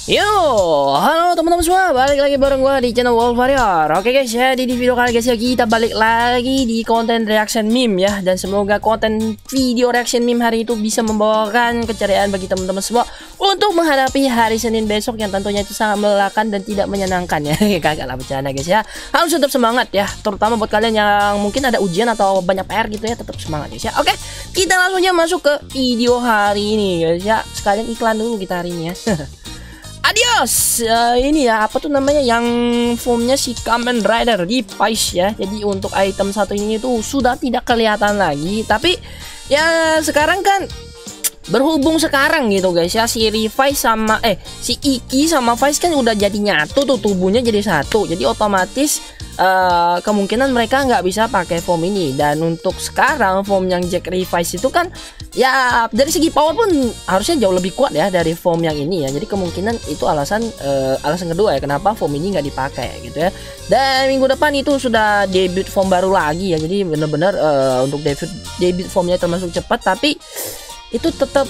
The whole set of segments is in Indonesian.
Yo, halo teman-teman semua, balik lagi bareng gua di channel Wolf Warrior. Oke guys, jadi di video kali guys ya kita balik lagi di konten reaction meme ya. Dan semoga konten video reaction meme hari itu bisa membawakan keceriaan bagi teman-teman semua untuk menghadapi hari Senin besok yang tentunya itu sangat melelahkan dan tidak menyenangkan ya. Kagak lah, bercanda guys ya. Harus tetap semangat ya, terutama buat kalian yang mungkin ada ujian atau banyak PR gitu ya, tetap semangat guys ya. Oke, kita langsung aja masuk ke video hari ini guys ya. Sekalian iklan dulu kita hari ini ya. Adios. Ini ya, apa tuh namanya, yang formnya si Kamen Rider di Vice ya. Jadi untuk item satu ini itu sudah tidak kelihatan lagi. Tapi ya sekarang kan berhubung sekarang gitu guys ya, si Revice sama si Iki sama Vice kan udah jadi nyatu tuh, tubuhnya jadi satu. Jadi otomatis kemungkinan mereka nggak bisa pakai form ini. Dan untuk sekarang form yang Jack Revice itu kan ya dari segi power pun harusnya jauh lebih kuat ya dari form yang ini ya. Jadi kemungkinan itu alasan kedua ya kenapa form ini nggak dipakai gitu ya. Dan minggu depan itu sudah debut form baru lagi ya. Jadi bener-bener untuk debut formnya termasuk cepat, tapi itu tetap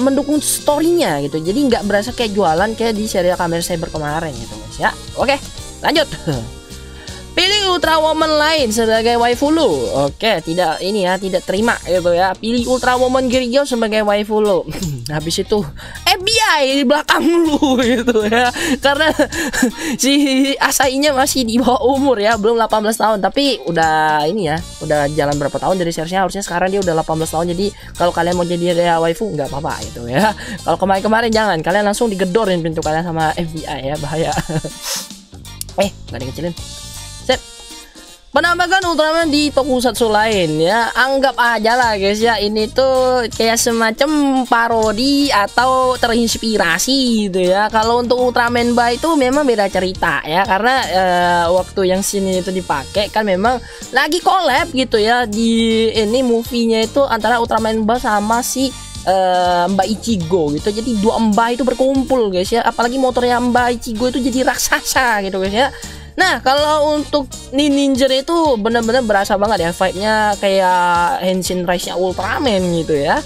mendukung storynya gitu. Jadi nggak berasa kayak jualan kayak di serial Kamen Rider kemarin gitu guys ya. Oke, lanjut. Pilih Ultra Woman lain sebagai waifu lu. Oke, tidak ini ya, tidak terima gitu ya. Pilih Ultra Woman Girl sebagai waifu lu. Habis itu FBI di belakang lu gitu ya. Karena si Asahinya masih di bawah umur ya, belum 18 tahun. Tapi udah ini ya, udah jalan berapa tahun dari seriesnya, harusnya sekarang dia udah 18 tahun. Jadi kalau kalian mau jadi waifu nggak apa-apa gitu ya. Kalau kemarin-kemarin jangan, kalian langsung digedorin pintu kalian sama FBI ya, bahaya. Nggak dikecilin. Set. Menambahkan Ultraman di tokusatsu lain ya. Anggap aja lah guys ya, ini tuh kayak semacam parodi atau terinspirasi gitu ya. Kalau untuk Ultraman Ba itu memang beda cerita ya, karena waktu yang sini itu dipakai kan memang lagi collab gitu ya. Di ini movie-nya itu antara Ultraman Ba sama si Mbak Ichigo gitu. Jadi dua Mbak itu berkumpul guys ya. Apalagi motornya Mbak Ichigo itu jadi raksasa gitu guys ya. Nah, kalau untuk Ninja itu benar-benar berasa banget ya vibe-nya kayak Henshin Rise-nya Ultraman gitu ya.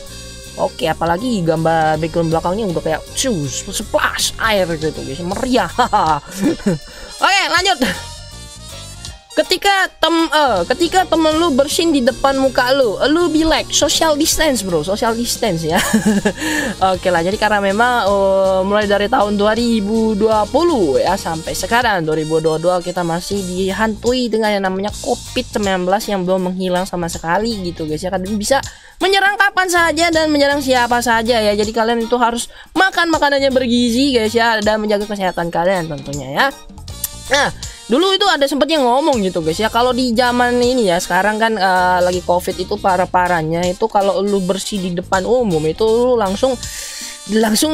Oke, apalagi gambar background belakangnya udah kayak splash air gitu guys, meriah. Oke, lanjut. Ketika temen lu bersin di depan muka lu be like social distance bro, social distance ya. Oke lah, jadi karena memang mulai dari tahun 2020 ya sampai sekarang 2022 kita masih dihantui dengan yang namanya COVID-19 yang belum menghilang sama sekali gitu guys ya. Kalian bisa menyerang kapan saja dan menyerang siapa saja ya. Jadi kalian itu harus makan makanannya bergizi guys ya, dan menjaga kesehatan kalian tentunya ya. Nah, dulu itu ada sempatnya ngomong gitu guys ya, kalau di zaman ini ya sekarang kan lagi COVID itu parah-parahnya itu kalau lu bersih di depan umum itu lu langsung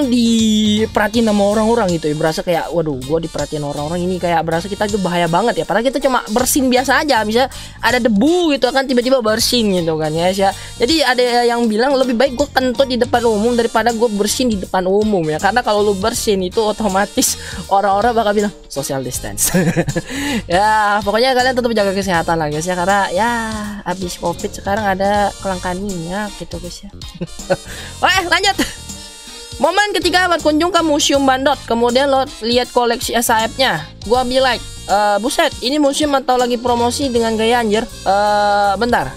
diperhatiin sama orang-orang gitu ya. Berasa kayak waduh, gua diperhatiin orang-orang ini, kayak berasa kita itu bahaya banget ya. Padahal kita cuma bersin biasa aja, bisa ada debu gitu kan tiba-tiba bersin gitu kan ya. Jadi ada yang bilang lebih baik gua kentut di depan umum daripada gua bersin di depan umum ya. Karena kalau lu bersin itu otomatis orang-orang bakal bilang social distance. Ya pokoknya kalian tetap jaga kesehatan lah guys ya, karena ya habis COVID sekarang ada kelangkaan minyak gitu guys ya. Oke, lanjut. Momen ketika berkunjung ke Museum Bandot, kemudian lo lihat koleksi SAF-nya, gua be like, buset, ini museum atau lagi promosi dengan gaya anjir. Bentar.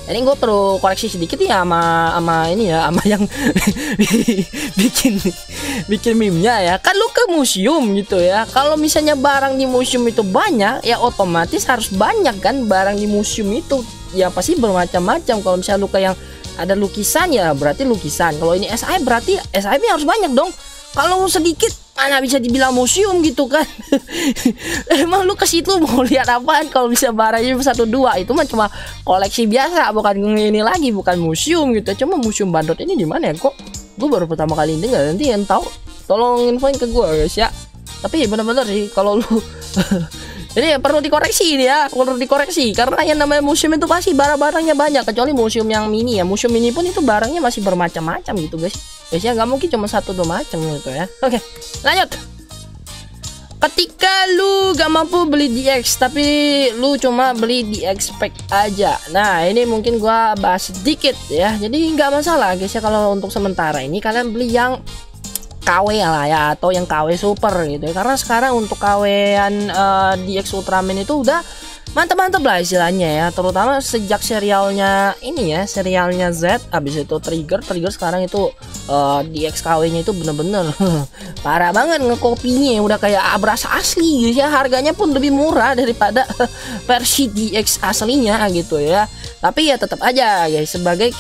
Ini gue perlu koreksi sedikit ya sama ini ya, sama yang bikin meme-nya ya. Kan lu ke museum gitu ya. Kalau misalnya barang di museum itu banyak, ya otomatis harus banyak kan barang di museum itu. Ya pasti bermacam-macam. Kalau misalnya lu ke yang ada lukisan ya berarti lukisan. Kalau ini SIF berarti SIF-nya harus banyak dong. Kalau sedikit mana bisa dibilang museum gitu kan. Emang lu ke situ mau lihat apaan kalau bisa barangnya 1-2? Itu mah cuma koleksi biasa, bukan ini lagi, bukan museum gitu. Cuma Museum Bandot ini di mana ya? Kok gue baru pertama kali dengar. Nanti yang tahu tolong infoin ke gue guys ya. Tapi bener-bener sih kalau lu jadi perlu dikoreksi ini ya, perlu dikoreksi karena yang namanya museum itu pasti barang-barangnya banyak, kecuali museum yang mini ya. Museum mini pun itu barangnya masih bermacam-macam gitu guys. Biasanya nggak mungkin cuma 1-2 macam gitu ya. Oke, lanjut. ketika lu gak mampu beli DX tapi lu cuma beli DX pack aja. Nah ini mungkin gua bahas sedikit ya. Jadi nggak masalah guys ya, kalau untuk sementara ini kalian beli yang KW lah ya, atau yang KW super gitu ya. Karena sekarang untuk KW-an DX Ultraman itu udah mantap-mantap lah istilahnya ya, terutama sejak serialnya ini ya, serialnya Z, habis itu Trigger sekarang itu DXKW nya itu bener-bener parah banget ngekopinya, udah kayak berasa asli guys ya, harganya pun lebih murah daripada versi DX aslinya gitu ya. Tapi ya tetap aja guys, sebagai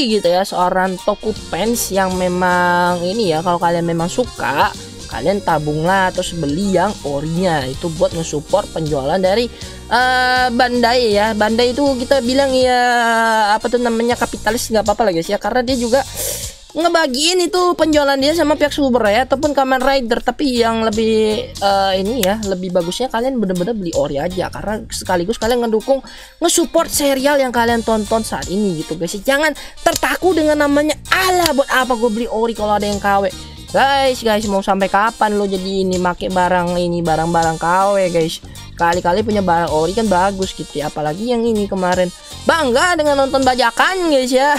gitu ya seorang toku fans yang memang ini ya, kalau kalian memang suka, kalian tabunglah terus beli yang orinya, itu buat nge-support penjualan dari Bandai ya. Bandai itu kita bilang ya apa tuh namanya, kapitalis, nggak apa-apa lah guys ya, karena dia juga ngebagiin itu penjualan dia sama pihak Super ya, ataupun Kamen Rider. Tapi yang lebih ini ya, lebih bagusnya kalian bener-bener beli ori aja, karena sekaligus kalian ngedukung, nge-support serial yang kalian tonton saat ini gitu guys. Jangan tertaku dengan namanya, alah buat apa gue beli ori kalau ada yang KW. Guys, mau sampai kapan lo jadi ini make barang-barang KW guys? Kali-kali punya barang ori kan bagus gitu ya. Apalagi yang ini kemarin bangga dengan nonton bajakan guys ya.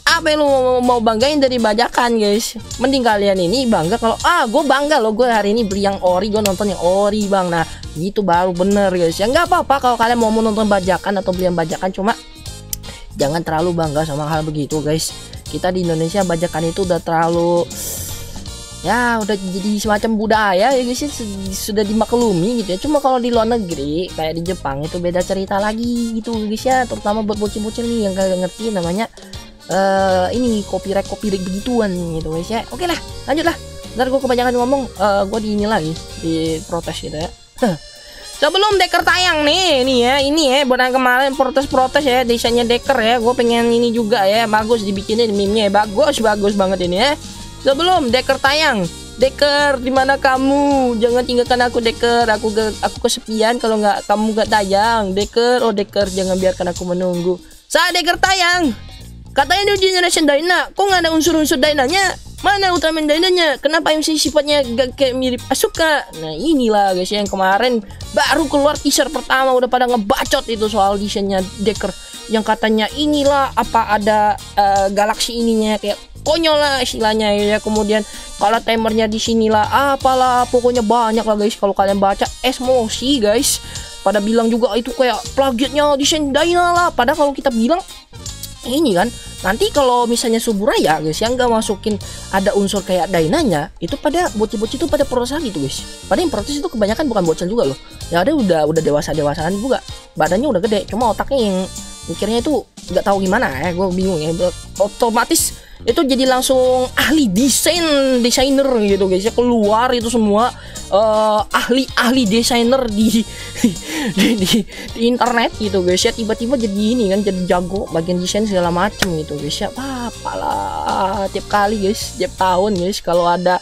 Apa yang lo mau banggain dari bajakan guys? Mending kalian ini bangga kalau gue bangga loh, gue hari ini beli yang ori, gue nonton yang ori bang. Nah gitu baru bener guys ya. Nggak apa-apa kalau kalian mau nonton bajakan atau beli yang bajakan, cuma jangan terlalu bangga sama hal begitu guys. Kita di Indonesia bajakan itu udah terlalu ya, udah jadi semacam budaya ya guys, sudah dimaklumi gitu ya. Cuma kalau di luar negeri kayak di Jepang itu beda cerita lagi gitu guys ya, terutama buat bocil-bocil nih yang gak ngerti namanya ini copyright begituan gitu guys ya. Oke lah, lanjut lah, ntar gue kebanyakan ngomong, gue di ini lagi di protes gitu ya. Sebelum Decker tayang nih, ini ya buat yang kemarin protes ya, desainnya Decker ya, gue pengen ini juga ya, bagus dibikinin meme-nya ya, bagus banget ini ya. Sebelum Decker tayang, Decker dimana kamu? Jangan tinggalkan aku Decker, aku kesepian kalau kamu nggak tayang. Decker, Decker jangan biarkan aku menunggu. Saat Decker tayang, katanya di Generation Dyna, kok nggak ada unsur-unsur Dynanya? Mana Ultraman Dynanya? Kenapa MC sifatnya gak kayak mirip Asuka? Nah inilah guys yang kemarin baru keluar teaser pertama udah pada ngebacot itu soal desainnya Decker, yang katanya inilah apa ada galaksi ininya, kayak konyol lah istilahnya ya. Kemudian kalau timernya di sinilah apalah, pokoknya banyak lah guys. Kalau kalian baca emosi guys, pada bilang juga itu kayak plagiatnya desain Dyna lah. Padahal kalau kita bilang ini kan nanti kalau misalnya Suburaya guys yang nggak masukin ada unsur kayak Dynanya, itu pada bocil-bocil itu pada protes gitu guys. Padahal yang protes itu kebanyakan bukan bocil juga loh, ya ada udah dewasaan juga, badannya udah gede, cuma otaknya yang mikirnya itu nggak tahu gimana ya. Gue bingung ya, otomatis itu jadi langsung ahli desainer gitu guys ya, keluar itu semua ahli desainer di internet gitu guys ya, tiba-tiba jadi ini kan, jadi jago bagian desain segala macem gitu guys ya. Apalah tiap kali guys, tiap tahun guys kalau ada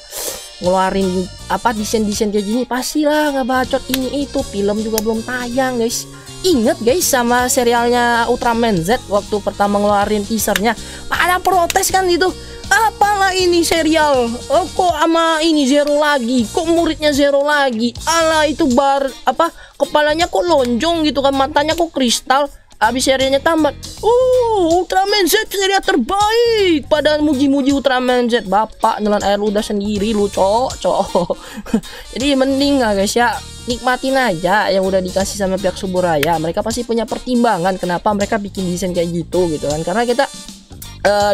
ngeluarin apa desain kayak gini pastilah ngebacot ini itu. Film juga belum tayang guys. Ingat guys sama serialnya Ultraman Z waktu pertama ngeluarin teasernya, pada protes kan itu, apalah ini serial, kok sama ini zero lagi, kok muridnya zero lagi, alah itu kepalanya kok lonjong gitu kan, matanya kok kristal. Habis serialnya tamat, Ultraman Z serial terbaik, pada muji-muji Ultraman Z. Bapak nelan air ludah sendiri lu cok. Jadi mending lah guys ya, nikmatin aja yang udah dikasih sama pihak Suburaya. Mereka pasti punya pertimbangan kenapa mereka bikin desain kayak gitu kan, karena kita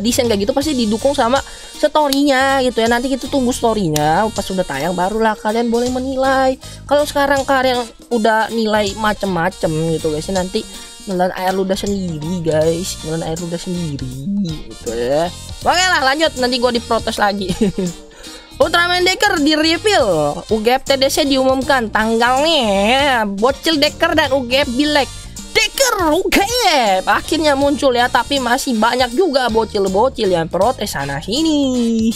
desain kayak gitu pasti didukung sama storynya gitu ya. Nanti kita tunggu storynya pas sudah tayang, barulah kalian boleh menilai. Kalau sekarang kalian udah nilai macem-macem gitu guys, nanti nelan air ludah sendiri guys, nelan air ludah sendiri gitu ya. Oke lah lanjut, nanti gue diprotes lagi. Ultraman Decker di reveal, UGF TDC diumumkan tanggalnya. Bocil Decker dan UGF Bilek Decker UGF akhirnya muncul ya, tapi masih banyak juga bocil-bocil yang protes sana sini.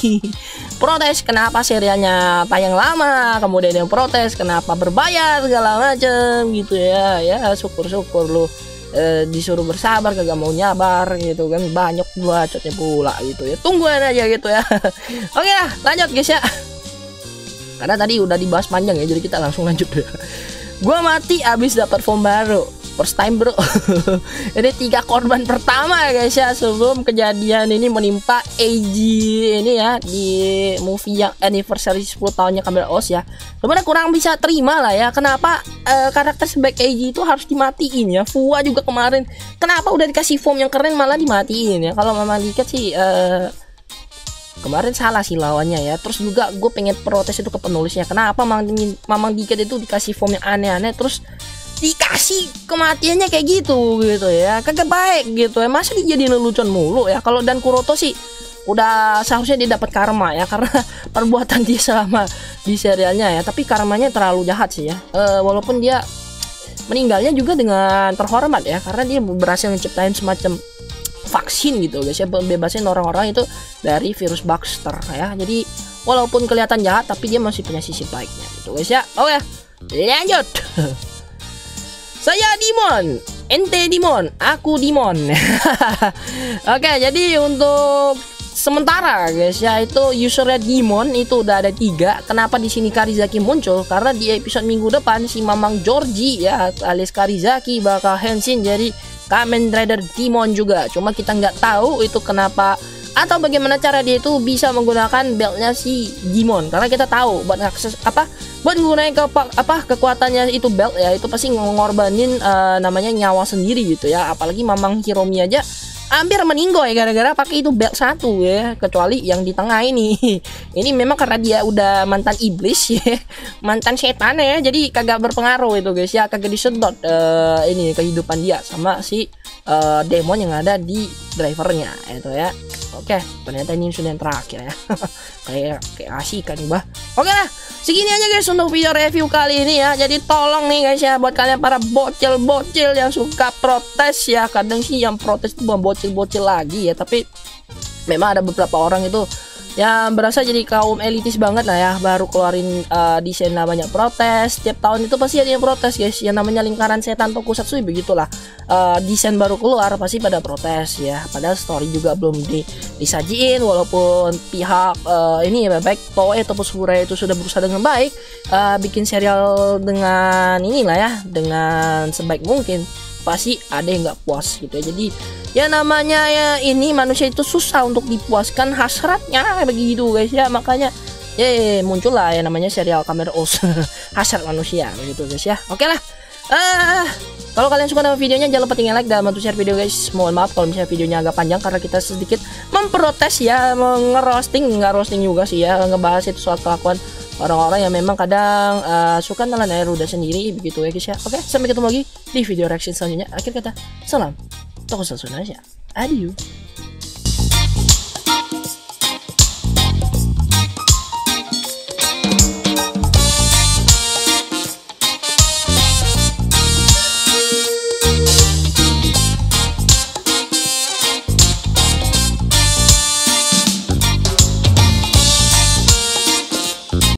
Protes kenapa serialnya tayang lama, kemudian yang protes kenapa berbayar segala macem gitu ya. Ya syukur-syukur lu disuruh bersabar kagak mau nyabar gitu kan, banyak bacotnya pula gitu ya. Tungguin aja gitu ya. Oke lah lanjut guys ya. Karena tadi udah dibahas panjang ya, jadi kita langsung lanjut ya. Gua mati abis dapat form baru. First time bro. Ini 3 korban pertama guys ya, sebelum kejadian ini menimpa AG ini ya, di movie yang anniversary 10 tahunnya Kamen Os ya. Sebenarnya kurang bisa terima lah ya, kenapa karakter sebaik AG itu harus dimatiin ya. Fua juga kemarin, kenapa udah dikasih form yang keren malah dimatiin ya. Kalau memang dikit sih kemarin salah sih lawannya ya. Terus juga gue pengen protes itu ke penulisnya, kenapa Mamang Dikit itu dikasih form yang aneh-aneh terus dikasih kematiannya kayak gitu ya, kagak baik gitu ya. Masa dia jadi lelucon mulu ya. Kalau Dan Kuroto sih udah seharusnya dia dapat karma ya, karena perbuatan dia selama di serialnya ya. Tapi karmanya terlalu jahat sih ya. Walaupun dia meninggalnya juga dengan terhormat ya, karena dia berhasil menciptain semacam vaksin gitu guys ya, bebasin orang-orang itu dari virus Baxter ya. Jadi walaupun kelihatan jahat tapi dia masih punya sisi baiknya gitu guys ya. Oke, lanjut. Saya Dimon, ente Dimon, aku Dimon. Oke, jadi untuk sementara guys ya, itu usernya Dimon itu udah ada 3. Kenapa di sini Karizaki muncul? Karena di episode minggu depan si Mamang Georgie ya alias Karizaki bakal henshin jadi Kamen Rider Demon juga. Cuma kita nggak tahu itu kenapa atau bagaimana cara dia itu bisa menggunakan beltnya si Demon. Karena kita tahu buat akses buat menggunakan kekuatannya itu belt ya, itu pasti ngorbanin namanya nyawa sendiri gitu ya. Apalagi Mamang Hiromi aja hampir meninggoy gara-gara pakai itu belt 1 ya, kecuali yang di tengah ini. Ini memang karena dia udah mantan iblis ya, mantan setan ya, jadi kagak berpengaruh itu guys ya, kagak disedot ini kehidupan dia sama si demon yang ada di drivernya itu ya. Oke, ternyata ini sudah yang terakhir ya. kayak asik kan bah. Oke lah, segini aja guys untuk video review kali ini ya. Jadi tolong nih guys ya, buat kalian para bocil-bocil yang suka protes ya, kadang sih yang protes itu bukan bocil-bocil lagi ya, tapi memang ada beberapa orang itu yang berasa jadi kaum elitis banget lah ya, baru keluarin desain namanya protes. Setiap tahun itu pasti ada yang protes guys, yang namanya lingkaran setan tokusatsu begitulah. Desain baru keluar pasti pada protes ya, padahal story juga belum disajiin. Walaupun pihak ini ya baik Toei ataupun Sure itu sudah berusaha dengan baik bikin serial dengan inilah ya, dengan sebaik mungkin, pasti ada yang nggak puas gitu ya. Jadi ya namanya ya ini manusia itu susah untuk dipuaskan hasratnya begitu guys ya, makanya muncul lah ya namanya serial Kamen Os hasrat manusia begitu guys ya. Oke lah, kalau kalian suka dengan videonya jangan lupa tinggal like dan bantu share video guys. Mohon maaf kalau misalnya videonya agak panjang karena kita sedikit memprotes ya, nggak roasting juga sih ya, ngebahas itu soal kelakuan orang-orang yang memang kadang suka nelan air udah sendiri begitu ya guys ya. Oke, sampai ketemu lagi di video reaction selanjutnya. Akhir kata, salam Tokusatsu Indonesia. Adieu.